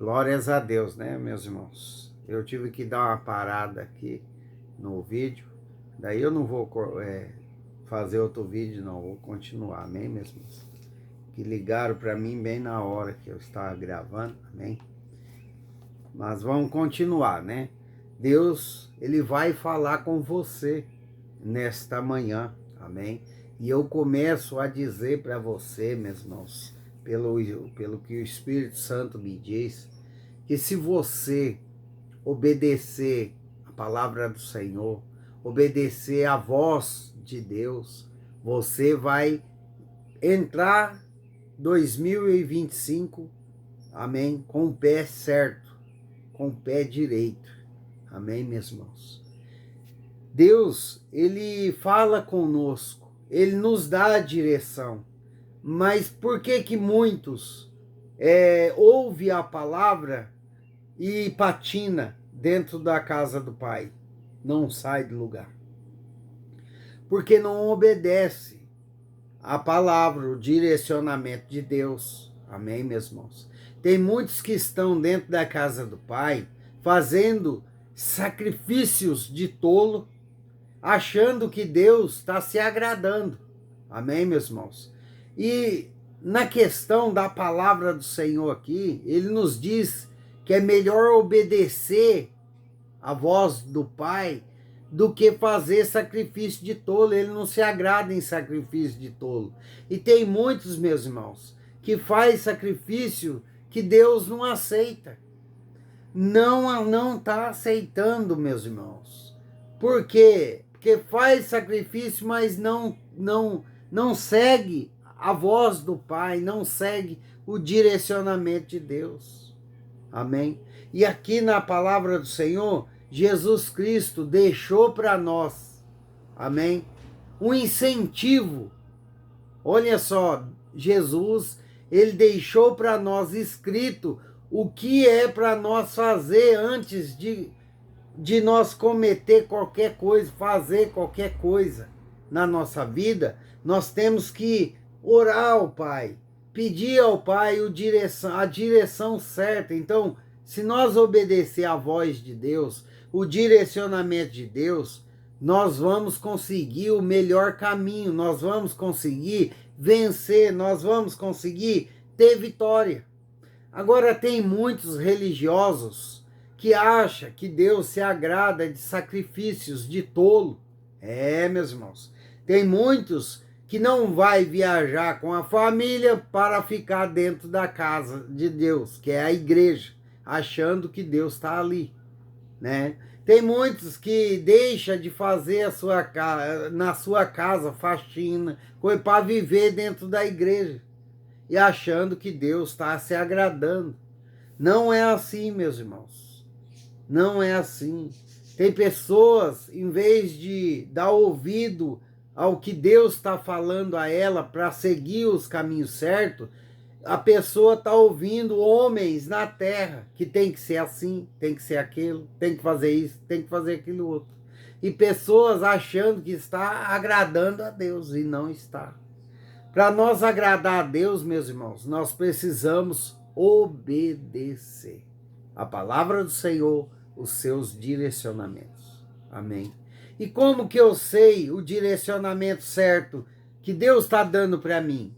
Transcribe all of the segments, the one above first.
Glórias a Deus, né, meus irmãos? Eu tive que dar uma parada aqui no vídeo, daí eu não vou fazer outro vídeo, não, vou continuar, amém, meus irmãos? Que ligaram para mim bem na hora que eu estava gravando, amém? Mas vamos continuar, né? Deus, Ele vai falar com você nesta manhã, amém? E eu começo a dizer para você, meus irmãos, pelo que o Espírito Santo me diz, que se você obedecer a palavra do Senhor, obedecer a voz de Deus, você vai entrar 2025, amém, com o pé certo, com o pé direito, amém, meus irmãos? Deus, Ele fala conosco, Ele nos dá a direção, mas por que que muitos ouvem a palavra e patina dentro da casa do Pai? Não sai do lugar. Porque não obedece a palavra, o direcionamento de Deus. Amém, meus irmãos? Tem muitos que estão dentro da casa do Pai fazendo sacrifícios de tolo, achando que Deus está se agradando. Amém, meus irmãos? E na questão da palavra do Senhor aqui, Ele nos diz que é melhor obedecer a voz do Pai do que fazer sacrifício de tolo. Ele não se agrada em sacrifício de tolo. E tem muitos, meus irmãos, que faz sacrifício que Deus não aceita. Não está aceitando, meus irmãos. Por quê? Porque faz sacrifício, mas não segue a voz do Pai, não segue o direcionamento de Deus. Amém? E aqui na palavra do Senhor, Jesus Cristo deixou para nós, amém? Um incentivo. Olha só, Jesus, Ele deixou para nós escrito o que é para nós fazer antes de nós cometer qualquer coisa, fazer qualquer coisa na nossa vida. Nós temos que orar ao Pai, pedir ao Pai a direção certa. Então, se nós obedecer à voz de Deus, o direcionamento de Deus, nós vamos conseguir o melhor caminho, nós vamos conseguir vencer, nós vamos conseguir ter vitória. Agora, tem muitos religiosos que acham que Deus se agrada de sacrifícios de tolo. Meus irmãos, tem muitos que não vai viajar com a família para ficar dentro da casa de Deus, que é a igreja, achando que Deus está ali, né? Tem muitos que deixam de fazer na sua casa faxina para viver dentro da igreja e achando que Deus está se agradando. Não é assim, meus irmãos. Não é assim. Tem pessoas, em vez de dar ouvido ao que Deus está falando a ela para seguir os caminhos certos, a pessoa está ouvindo homens na terra que tem que ser assim, tem que ser aquilo, tem que fazer isso, tem que fazer aquilo outro. E pessoas achando que está agradando a Deus e não está. Para nós agradar a Deus, meus irmãos, nós precisamos obedecer a palavra do Senhor, os seus direcionamentos. Amém? E como que eu sei o direcionamento certo que Deus está dando para mim?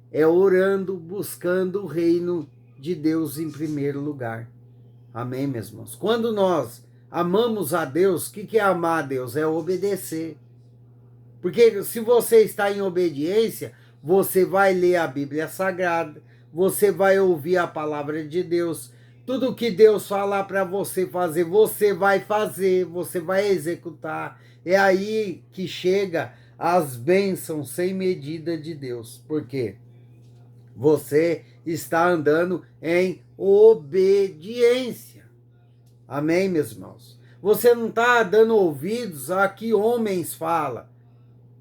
É orando, buscando o reino de Deus em primeiro lugar. Amém, meus irmãos? Quando nós amamos a Deus, o que é amar a Deus? É obedecer. Porque se você está em obediência, você vai ler a Bíblia Sagrada, você vai ouvir a palavra de Deus. Tudo que Deus falar para você vai fazer, você vai executar. É aí que chega as bênçãos sem medida de Deus. Por quê? Você está andando em obediência. Amém, meus irmãos? Você não está dando ouvidos a que homens falam,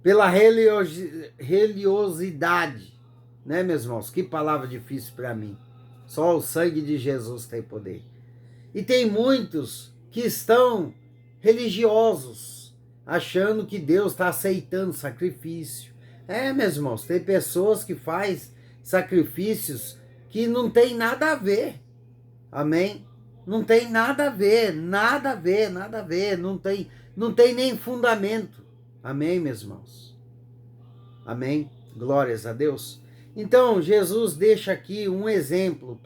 pela religiosidade, né, meus irmãos? Que palavra difícil para mim. Só o sangue de Jesus tem poder. E tem muitos que estão religiosos, achando que Deus está aceitando sacrifício. Meus irmãos, tem pessoas que fazem sacrifícios que não tem nada a ver. Amém? Não tem nada a ver, nada a ver, nada a ver, não tem nem fundamento. Amém, meus irmãos? Amém? Glórias a Deus. Então, Jesus deixa aqui um exemplo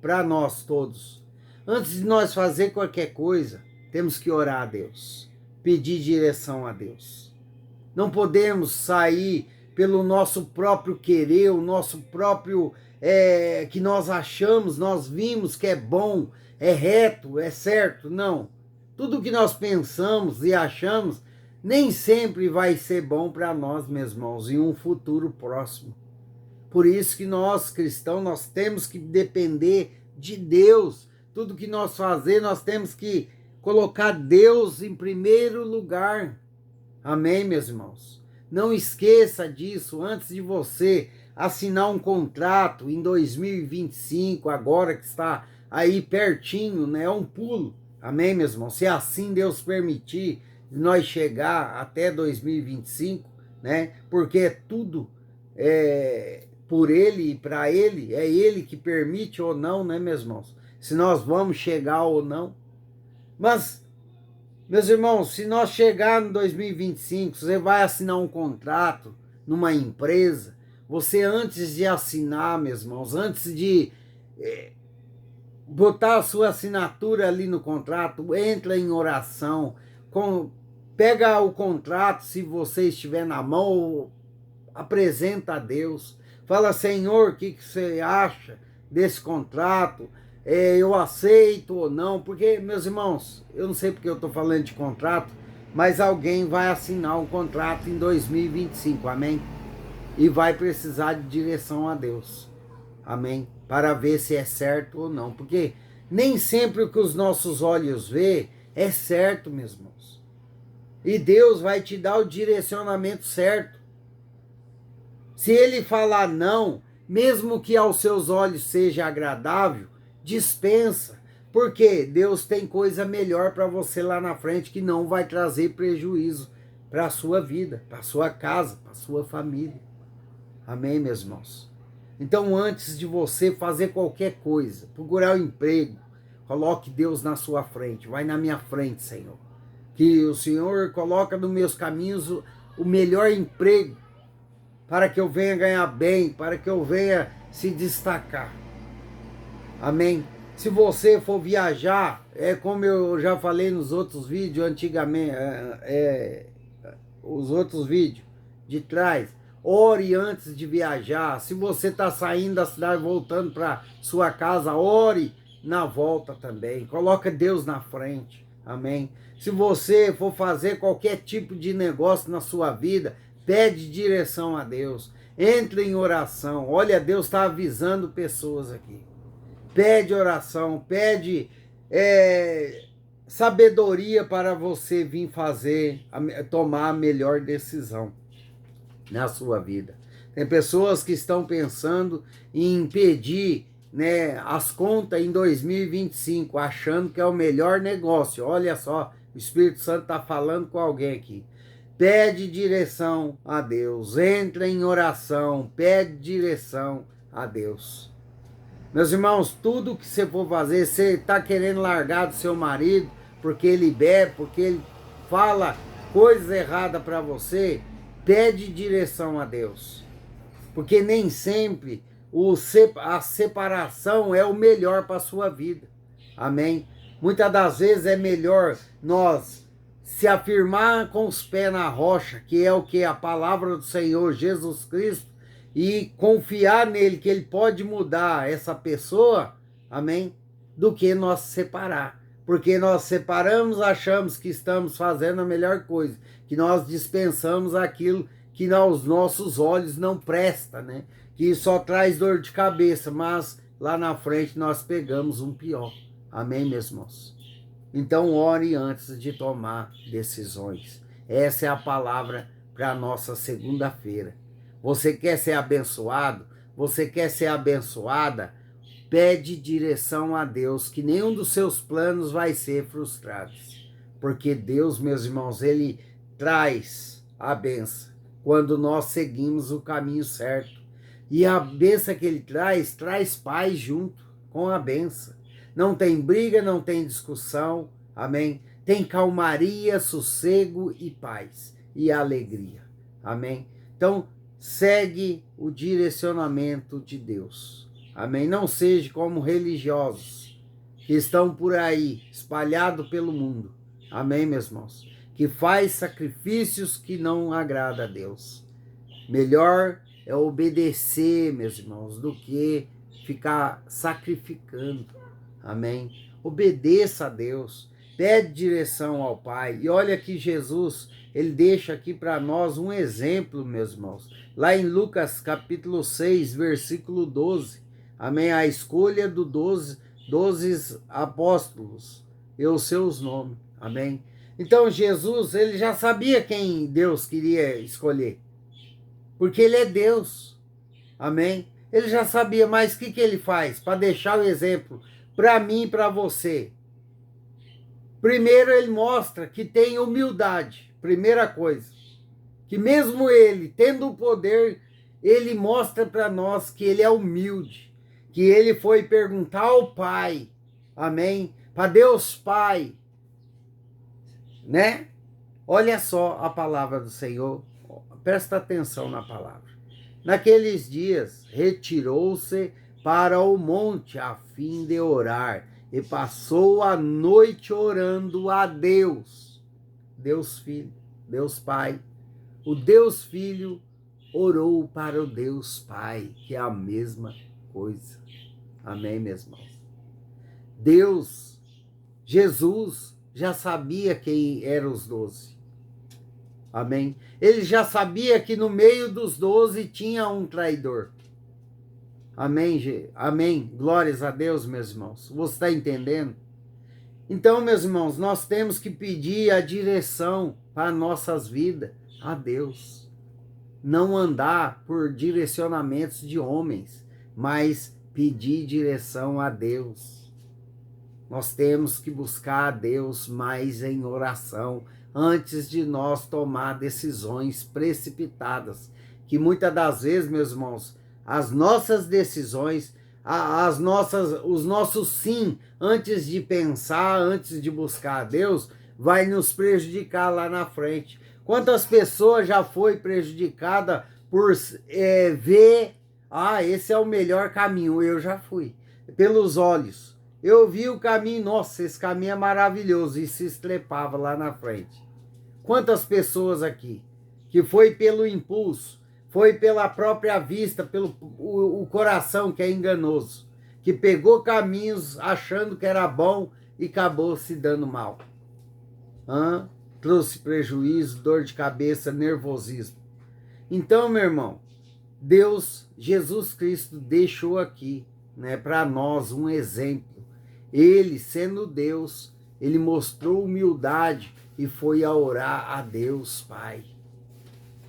para nós todos. Antes de nós fazer qualquer coisa, temos que orar a Deus, pedir direção a Deus. Não podemos sair pelo nosso próprio querer, o nosso próprio que nós achamos, nós vimos que é bom, é reto, é certo. Não. Tudo que nós pensamos e achamos nem sempre vai ser bom para nós, meus irmãos, em um futuro próximo. Por isso que nós, cristãos, nós temos que depender de Deus. Tudo que nós fazemos, nós temos que colocar Deus em primeiro lugar. Amém, meus irmãos? Não esqueça disso antes de você assinar um contrato em 2025, agora que está aí pertinho, né? É um pulo. Amém, meus irmãos? Se assim Deus permitir nós chegar até 2025, né? Porque é tudo por Ele e para Ele, é Ele que permite ou não, né, meus irmãos? Se nós vamos chegar ou não. Mas meus irmãos, se nós chegarmos em 2025, você vai assinar um contrato numa empresa, você antes de assinar, meus irmãos, antes de botar a sua assinatura ali no contrato, entra em oração, pega o contrato, se você estiver na mão, apresenta a Deus, fala, Senhor, o que você acha desse contrato? Eu aceito ou não, porque, meus irmãos, eu não sei porque eu estou falando de contrato, mas alguém vai assinar um contrato em 2025, amém? E vai precisar de direção a Deus, amém? Para ver se é certo ou não, porque nem sempre o que os nossos olhos vê é certo, meus irmãos. E Deus vai te dar o direcionamento certo. Se Ele falar não, mesmo que aos seus olhos seja agradável, dispensa, porque Deus tem coisa melhor para você lá na frente que não vai trazer prejuízo para a sua vida, para a sua casa, para a sua família. Amém, meus irmãos? Então, antes de você fazer qualquer coisa, procurar um emprego, coloque Deus na sua frente, vai na minha frente, Senhor. Que o Senhor coloca nos meus caminhos o melhor emprego, para que eu venha ganhar bem, para que eu venha se destacar. Amém? Se você for viajar, como eu já falei nos outros vídeos antigamente, os outros vídeos de trás, ore antes de viajar. Se você está saindo da cidade, voltando para sua casa, ore na volta também. Coloca Deus na frente. Amém? Se você for fazer qualquer tipo de negócio na sua vida, pede direção a Deus. Entre em oração. Olha, Deus está avisando pessoas aqui. Pede oração, pede sabedoria para você vir tomar a melhor decisão na sua vida. Tem pessoas que estão pensando em pedir, né, as contas em 2025, achando que é o melhor negócio. Olha só, o Espírito Santo está falando com alguém aqui. Pede direção a Deus, entra em oração, pede direção a Deus. Meus irmãos, tudo que você for fazer, você está querendo largar do seu marido porque ele bebe, porque ele fala coisas erradas para você, pede direção a Deus. Porque nem sempre a separação é o melhor para a sua vida. Amém? Muitas das vezes é melhor nós se afirmar com os pés na rocha, que é o que? A palavra do Senhor Jesus Cristo, e confiar nele, que ele pode mudar essa pessoa, amém? Do que nós separar. Porque nós separamos, achamos que estamos fazendo a melhor coisa, que nós dispensamos aquilo que aos nossos olhos não presta, né? Que só traz dor de cabeça, mas lá na frente nós pegamos um pior. Amém, meus irmãos? Então ore antes de tomar decisões. Essa é a palavra para a nossa segunda-feira. Você quer ser abençoado? Você quer ser abençoada? Pede direção a Deus, que nenhum dos seus planos vai ser frustrado. Porque Deus, meus irmãos, Ele traz a benção quando nós seguimos o caminho certo. E a benção que Ele traz paz junto com a benção. não tem briga, não tem discussão, amém? Tem calmaria, sossego e paz e alegria, amém? Então, segue o direcionamento de Deus, amém? Não seja como religiosos que estão por aí, espalhados pelo mundo, amém, meus irmãos? Que faz sacrifícios que não agrada a Deus. Melhor é obedecer, meus irmãos, do que ficar sacrificando. Amém? Obedeça a Deus. Pede direção ao Pai. E olha que Jesus, ele deixa aqui para nós um exemplo, meus irmãos. Lá em Lucas capítulo 6, versículo 12. Amém? A escolha dos 12 apóstolos e os seus nomes. Amém? Então Jesus, ele já sabia quem Deus queria escolher. Porque ele é Deus, amém? Ele já sabia, mas o que ele faz? Para deixar o exemplo para mim e para você. Primeiro ele mostra que tem humildade, primeira coisa. Que mesmo ele, tendo o poder, ele mostra para nós que ele é humilde. Que ele foi perguntar ao Pai, amém? Para Deus Pai, né? Olha só a palavra do Senhor. Presta atenção na palavra. Naqueles dias, retirou-se para o monte a fim de orar e passou a noite orando a Deus. Deus Filho, Deus Pai. O Deus Filho orou para o Deus Pai, que é a mesma coisa. Amém, meus irmãos? Deus, Jesus, já sabia quem eram os 12. Amém? Ele já sabia que no meio dos 12 tinha um traidor. Amém? Amém? Glórias a Deus, meus irmãos. Você está entendendo? Então, meus irmãos, nós temos que pedir a direção para nossas vidas a Deus. Não andar por direcionamentos de homens, mas pedir direção a Deus. Nós temos que buscar a Deus mais em oração, antes de nós tomar decisões precipitadas, que muitas das vezes, meus irmãos, as nossas decisões, os nossos sim, antes de pensar, antes de buscar a Deus, vai nos prejudicar lá na frente. Quantas pessoas já foi prejudicada por ver, esse é o melhor caminho? Eu já fui, pelos olhos. Eu vi o caminho, nossa, esse caminho é maravilhoso, e se estrepava lá na frente. Quantas pessoas aqui que foi pelo impulso, foi pela própria vista, pelo o coração que é enganoso, que pegou caminhos achando que era bom e acabou se dando mal. Trouxe prejuízo, dor de cabeça, nervosismo. Então, meu irmão, Deus, Jesus Cristo, deixou aqui, né, para nós um exemplo. Ele, sendo Deus, ele mostrou humildade e foi a orar a Deus Pai,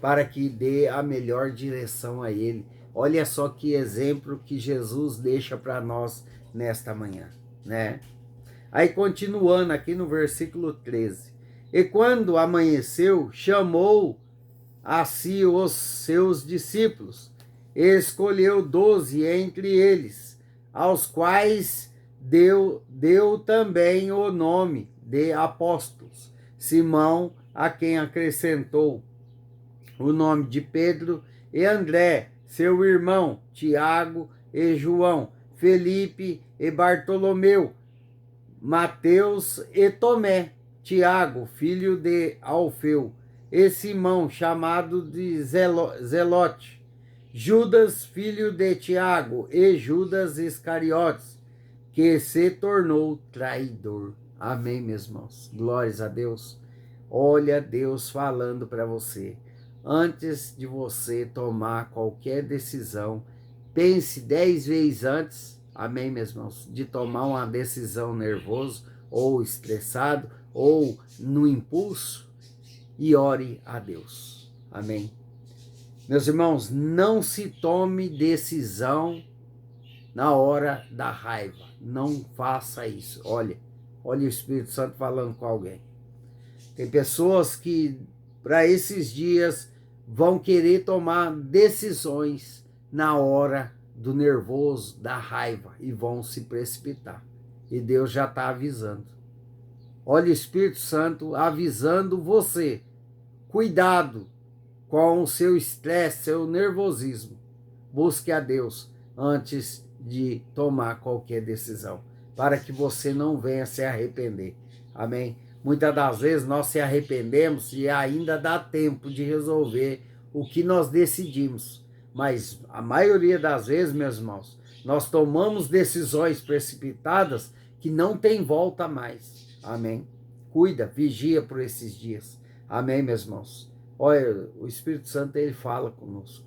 para que dê a melhor direção a ele. Olha só que exemplo que Jesus deixa para nós nesta manhã, né? Aí continuando aqui no versículo 13. E quando amanheceu, chamou a si os seus discípulos, e escolheu 12 entre eles, aos quais deu também o nome de apóstolos. Simão, a quem acrescentou o nome de Pedro, e André, seu irmão, Tiago e João, Felipe e Bartolomeu, Mateus e Tomé, Tiago, filho de Alfeu, e Simão, chamado de Zelote, Judas, filho de Tiago, e Judas Iscariotes, que se tornou traidor. Amém, meus irmãos? Glórias a Deus. Olha Deus falando para você. Antes de você tomar qualquer decisão, pense 10 vezes antes, amém, meus irmãos, de tomar uma decisão nervoso, ou estressado, ou no impulso, e ore a Deus. Amém. Meus irmãos, não se tome decisão na hora da raiva. Não faça isso. Olha o Espírito Santo falando com alguém. Tem pessoas que, para esses dias, vão querer tomar decisões na hora do nervoso, da raiva, e vão se precipitar. E Deus já está avisando. Olha o Espírito Santo avisando você. Cuidado com o seu estresse, seu nervosismo. Busque a Deus antes de tomar qualquer decisão, para que você não venha se arrepender. Amém? Muitas das vezes nós se arrependemos e ainda dá tempo de resolver o que nós decidimos. Mas a maioria das vezes, meus irmãos, nós tomamos decisões precipitadas que não tem volta mais. Amém? Cuida, vigia por esses dias. Amém, meus irmãos? Olha, o Espírito Santo, ele fala conosco.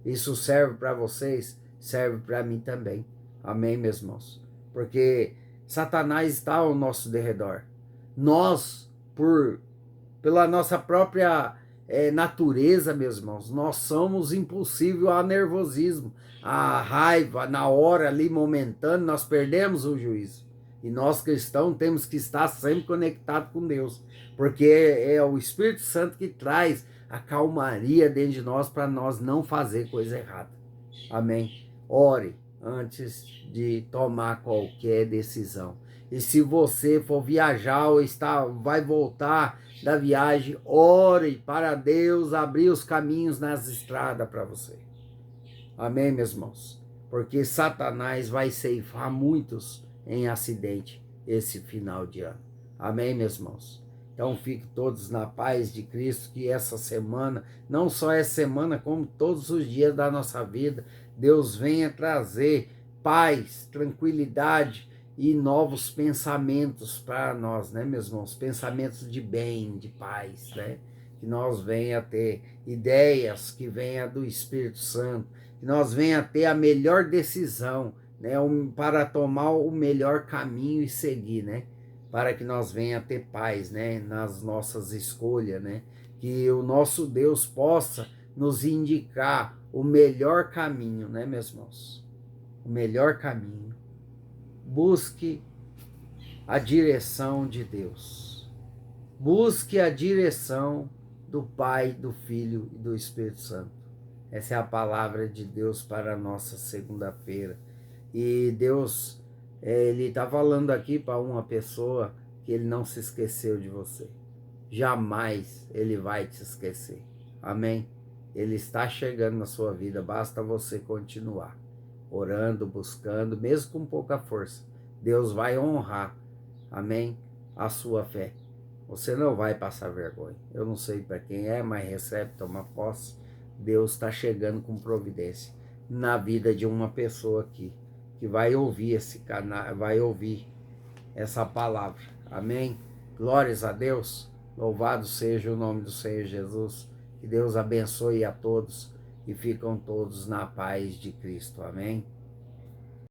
Isso serve para vocês, serve para mim também. Amém, meus irmãos? Porque Satanás está ao nosso derredor. Nós, pela nossa própria natureza, meus irmãos, nós somos impulsivos ao nervosismo, à raiva, na hora ali momentânea, nós perdemos o juízo. E nós cristãos temos que estar sempre conectados com Deus, porque é o Espírito Santo que traz a calmaria dentro de nós para nós não fazer coisa errada. Amém? Ore antes de tomar qualquer decisão. E se você for viajar ou vai voltar da viagem, ore para Deus abrir os caminhos nas estradas para você. Amém, meus irmãos? Porque Satanás vai ceifar muitos em acidente esse final de ano. Amém, meus irmãos? Então fiquem todos na paz de Cristo, que essa semana, não só essa semana, como todos os dias da nossa vida, Deus venha trazer paz, tranquilidade e novos pensamentos para nós, né, meus irmãos? Pensamentos de bem, de paz, né? Que nós venha ter ideias que venha do Espírito Santo, que nós venha ter a melhor decisão, né, para tomar o melhor caminho e seguir, né? Para que nós venha ter paz, né, nas nossas escolhas, né? Que o nosso Deus possa nos indicar o melhor caminho, né, meus irmãos? O melhor caminho. Busque a direção de Deus. Busque a direção do Pai, do Filho e do Espírito Santo. Essa é a palavra de Deus para a nossa segunda-feira. E Deus, ele está falando aqui para uma pessoa que ele não se esqueceu de você. Jamais ele vai te esquecer. Amém? Ele está chegando na sua vida, basta você continuar orando, buscando, mesmo com pouca força. Deus vai honrar, amém, a sua fé. Você não vai passar vergonha. Eu não sei para quem é, mas recebe, toma posse. Deus está chegando com providência na vida de uma pessoa aqui, que vai ouvir esse canal, vai ouvir essa palavra. Amém? Glórias a Deus. Louvado seja o nome do Senhor Jesus. Que Deus abençoe a todos e ficam todos na paz de Cristo. Amém?